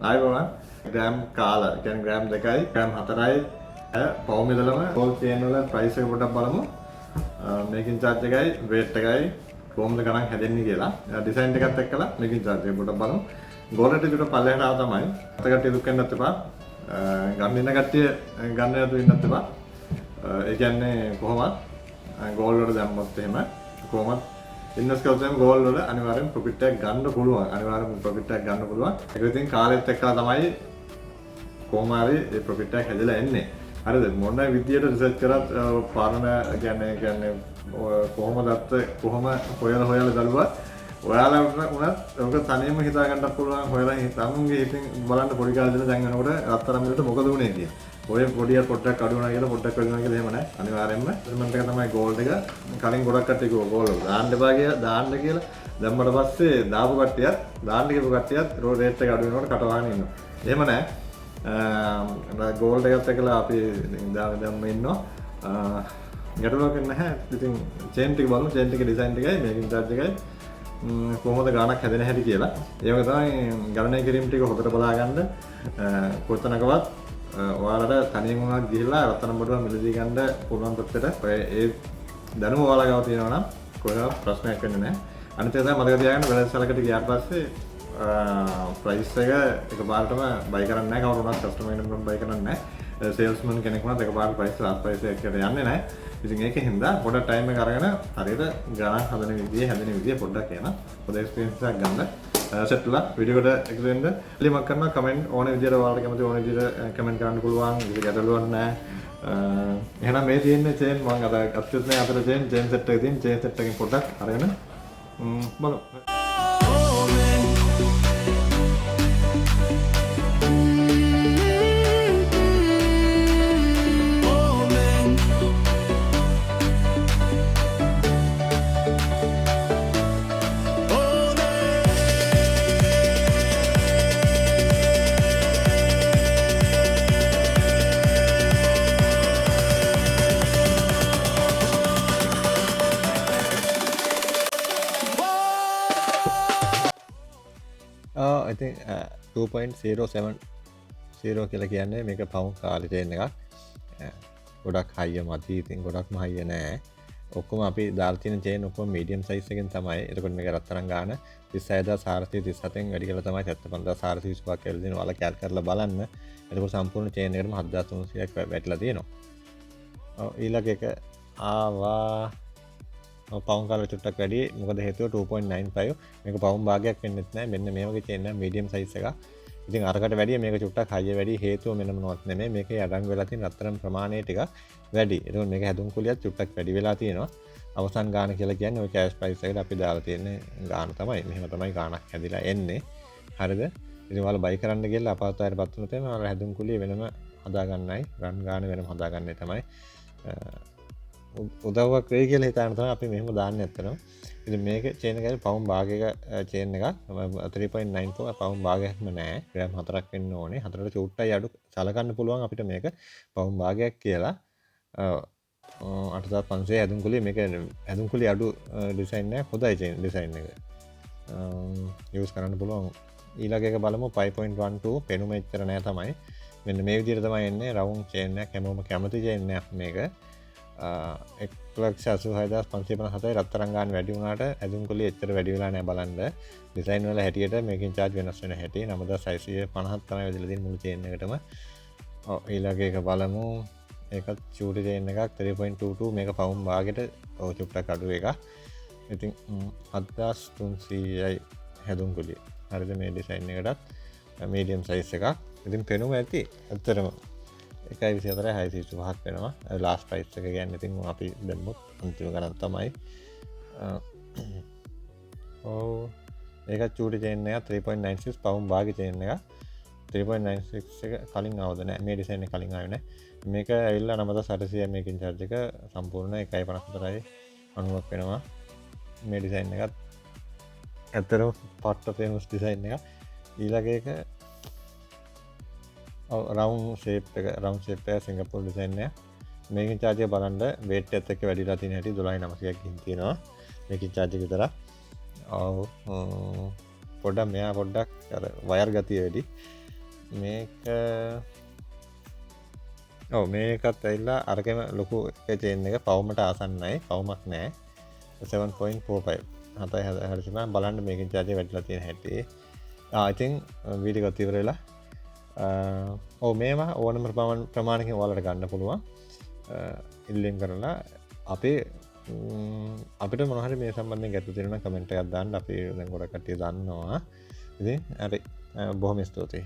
ආයුබෝවන් ග්‍රෑම් කාලා කියන්නේ ග්‍රෑම් 2යි ග්‍රෑම් 4යි පවුම් ඉදලම ගෝල් චේන් වල ප්‍රයිස් එක පොඩ්ඩක් බලමු. මේකින් චාර්ජ් එකයි වේට් එකයි කොහොමද ගණන් හැදෙන්නේ කියලා. ඩිසයින් එකත් එක්කලා මේකින් චාර්ජ් එක පොඩ්ඩක් බලමු. ගෝල්ට විතර පල්ලෙහාට ආව තමයි. අතකට දුක් වෙන්නත් එපා. ගන්න ඉන්න කට්ටිය ගන්න යතු වෙන්නත් එපා. ඒ කියන්නේ කොහොමද ගෝල් වල දැම්මොත් එහෙම කොහොමද ඉන්වෙස්ට් කරොත් ගෝල් වල අනිවාර්යෙන් ප්‍රොෆිට් එකක් ගන්න පුළුවන්. අනිවාර්යෙන් ප්‍රොෆිට් එකක් ගන්න පුළුවන්. ඒක ඉතින් කාලෙත් එක්කලා තමයි කොහොම හරි ඒ ප්‍රොෆිට් එකක් හැදලා එන්නේ. හරිද? මොන විදියට රිසර්ච් කරත් පාරණ කියන්නේ කොහොමදත් කොහොම හොයලා බලුවා ඔයාලා උනත් ඔක තනියම හිතා ගන්නත් පුළුවන්. හොයලා තමන්ගේ හිතින් බලන්න පොඩි කාලේ දැන් යනකොට රත්තරන් මිලට මොකද උනේ කියලා. ඔය පොඩියට පොඩ්ඩක් අඩු වුණා කියලා පොඩ්ඩක් වැඩි වුණා කියලා එහෙම නැහැ. අනිවාර්යෙන්ම මෙතන එක තමයි ගෝල්ඩ් එක. කලින් ගොඩක් කට්ටිය ගෝල්ඩ් දාන්න එපා කියලා දාන්න කියලා දැම්මට පස්සේ දාපු කට්ටියත් දාන්න කියපු කට්ටියත් රේට් එක අඩු වෙනකොට කටවහගෙන ඉන්නවා. එහෙම නැහැ. ගෝල්ඩ් එකත් එක්කලා අපි දැම්ම ඉන්නවා. ගැටලුවක් නැහැ. ඉතින් චේන් ටික බලමු. චේන් ටිකේ ඩිසයින් එකයි මේකින් චාර්ජ් එකයි කොහොමද ගාණක් හැදෙන හැටි කියලා. ඒ වගේ තමයි ගණනය කිරීම ටික හොදට බලා ගන්න. කොතනකවත් ඔයාලට තනියෙන් වුණත් ගිහිල්ලා රත්තරන් බඩුව මිලදී ගන්න පුළුවන් තත්ත්වයට ඔය ඒ දැනුම ඔයාලා ගාව තියෙනවා නම් කොහෙවත් ප්‍රශ්නයක් වෙන්නේ නැහැ. අනිත් එක තමයි මතක තියාගන්න වෙළඳසැලකට ගියාට පස්සේ ප්‍රයිස් එක එකපාරටම බයි කරන්නේ නැහැ. කවුරු වුණත් කස්ටමර් කෙනෙකුට බයි කරන්නේ නැහැ. සේල්ස්මන් කෙනෙක් වුණත් එකපාරට ප්‍රයිස් ලාස්ට් ප්‍රයිස් එකට යන්නේ නැහැ. ඉතින් ඒකෙන් හින්දා පොඩක් ටයිම් එක අරගෙන හරියට ගණන් හදන විදිය පොඩ්ඩක් එන පොඩ එක්ස්පීරියන්ස් එකක් ගන්න. සෙට්ලා වීඩියෝ එකට එකතු වෙන්න ලිමක් කරනවා කමෙන්ට් ඕන විදියට ඔයාලට කැමති ඕන විදියට කමෙන්ට් කරන්න පුළුවන්. ඒක ගැටලුවක් නැහැ. එහෙනම් මේ තියෙන්නේ චේන් මම අද අත්‍යවශ්‍ය නැහැ අතර චේන් සෙට් එකේ තියෙන චේන් සෙට් එකෙන් පොඩ්ඩක් අරගෙන බලමු. ඉතින් 2.070 කියලා කියන්නේ මේක පවුම් කාලේ චේන් එකක්. ගොඩක් හයිය මදි. ඉතින් ගොඩක්ම හයිය නෑ. ඔක්කොම අපි දාලා තියෙන චේන් ඔක්කොම මීඩියම් සයිස් එකෙන් තමයි. එතකොට මේක රත්තරන් ගාන 36437න් වැඩි කියලා තමයි 75425 කියලා දෙනවා. ඔයාලා කැල් කරලා බලන්න. එතකොට සම්පූර්ණ චේන් එකටම 7300ක් වැටලා තියෙනවා. ඔව් ඊළඟ එක ආවා පවුම් කාලේ චුට්ටක් වැඩි. මොකද හේතුව 2.95 මේක පවුම් භාගයක් වෙන්නෙත් නැහැ. මෙන්න මේ වගේ චේන් එක මීඩියම් සයිස් එකක්. ඉතින් අරකට වැඩිය මේක චුට්ටක් හයිය වැඩි. හේතුව මෙන්න මොනවත් නෙමෙයි. මේකේ අඩංගු වෙලා තියෙන රත්තරන් ප්‍රමාණය ටික වැඩි. ඒකෝ මේක හැදුම් කුලියත් චුට්ටක් වැඩි වෙලා තියෙනවා. අවසන් ගාන කියලා කියන්නේ ඔය කෑෂ් ප්‍රයිස් එකට අපි දාලා තියෙන ගාන තමයි. මෙහෙම තමයි ගානක් හැදිලා එන්නේ. හරිද? ඉතින් ඔයාලා බයි කරන්න ගිහලා අපහසුතාවයටපත් වුණොත් එimhe ඔයාලා හැදුම් කුලිය වෙනම හදාගන්නයි, රන් ගාන වෙනම හදාගන්නයි තමයි උදව්වක් වෙයි කියලා හිතාන තමයි අපි මෙහෙම දාන්නේ ඇත්තටම. ඉතින් මේක චේන් එකේ පවුම් භාගයක චේන් එකක් 3.94 පවුම් භාගයක්ම නෑ. ග්‍රෑම් 4ක් වෙන්න ඕනේ. 4ට චුට්ටයි අඩු සලකන්න පුළුවන් අපිට මේක පවුම් භාගයක් කියලා. 8500 හැදුම් කුලිය මේක හැදුම් කුලිය අඩු ඩිසයින් එකක්. හොඳයි චේන් ඩිසයින් එක. යූස් කරන්න පුළුවන්. ඊළඟ එක බලමු 5.12 පෙනුම එච්චර නෑ තමයි. මෙන්න මේ විදිහට තමයි එන්නේ රවුන්ඩ් චේන් එකක්. හැමෝම කැමති චේන් එකක් මේක. 1,86,557 රත්තරන් ගාන වැඩි වුණාට ඇදුම් කුලිය එච්චර වැඩි වෙලා නැහැ බලන්න. ඩිසයින් වල හැටියට මේකෙන් චාර්ජ් වෙනස් වෙන හැටි 9650ක් තමයි වැදලා තියෙන මුළු චේන් එකටම. ඔව් ඊළඟ එක බලමු. ඒකත් චූටි චේන් එකක් 3.22 මේක පවුම් භාගයට ඔව් චුට්ටක් අඩු එකක්. ඉතින් 7300යි හැදුම් කුලිය. හරිද මේ ඩිසයින් එකටත් මීඩියම් සයිස් එකක්. ඉතින් පෙනුම ඇති. ඇත්තටම 1.24/625ක් වෙනවා. ලාස්ට් ප්‍රයිස් එක කියන්නේ ඉතින් අපි දැම්මොත් අන්තිම ගණන් තමයි. ඔව් ඒක චූටි චේන් එක 3.96 පවුම් භාගයේ චේන් එක 3.96 එක කලින් ආවද නැහැ. මේ ඩිසයින් එක කලින් ආවේ නැහැ. මේක ඇවිල්ලා 9800 මේකින් චාර්ජ් එක සම්පූර්ණ 1.54යි 90ක් වෙනවා. මේ ඩිසයින් එකත් ඇත්තටම පට්ට ෆේමස් ඩිසයින් එක. ඊළඟ එක රවුන්ඩ් ෂේප් එක සිංගප්පූර් ඩිසයින් එක. මේකෙන් චාර්ජ් එක බලන්න වේට් එකත් එක්ක වැඩිලා තියෙන හැටි 12900ක් ගින් තියෙනවා. මේකෙන් චාර්ජ් එක විතර. ඔව් පොඩ්ඩක් මෙයා පොඩ්ඩක් අර වයර් ගතිය වැඩි. මේක ඔව් මේකත් ඇවිල්ලා අරගෙම ලොකු එක චේන් එක පවුමට ආසන්නයි පවුමක් නෑ 7.45 හතයි හරිසිම බලන්න මේකින් චාර්ජය වැඩිලා තියෙන හැටි ඉතින් වීඩියෝ එකත් ඉවර වෙලා ඔව් මේවා ඕනම ප්‍රමාණකින් ඔයාලට ගන්න පුළුවන් ඉල්ලීම් කරලා අපේ අපිට මොනව හරි මේ සම්බන්ධයෙන් ගැටලු තියෙනවා නම් කමෙන්ට් එකක් දාන්න අපි දැන් ගොඩක් කට්ටිය දන්නවා ඉතින් හරි බොහොම ස්තුතියි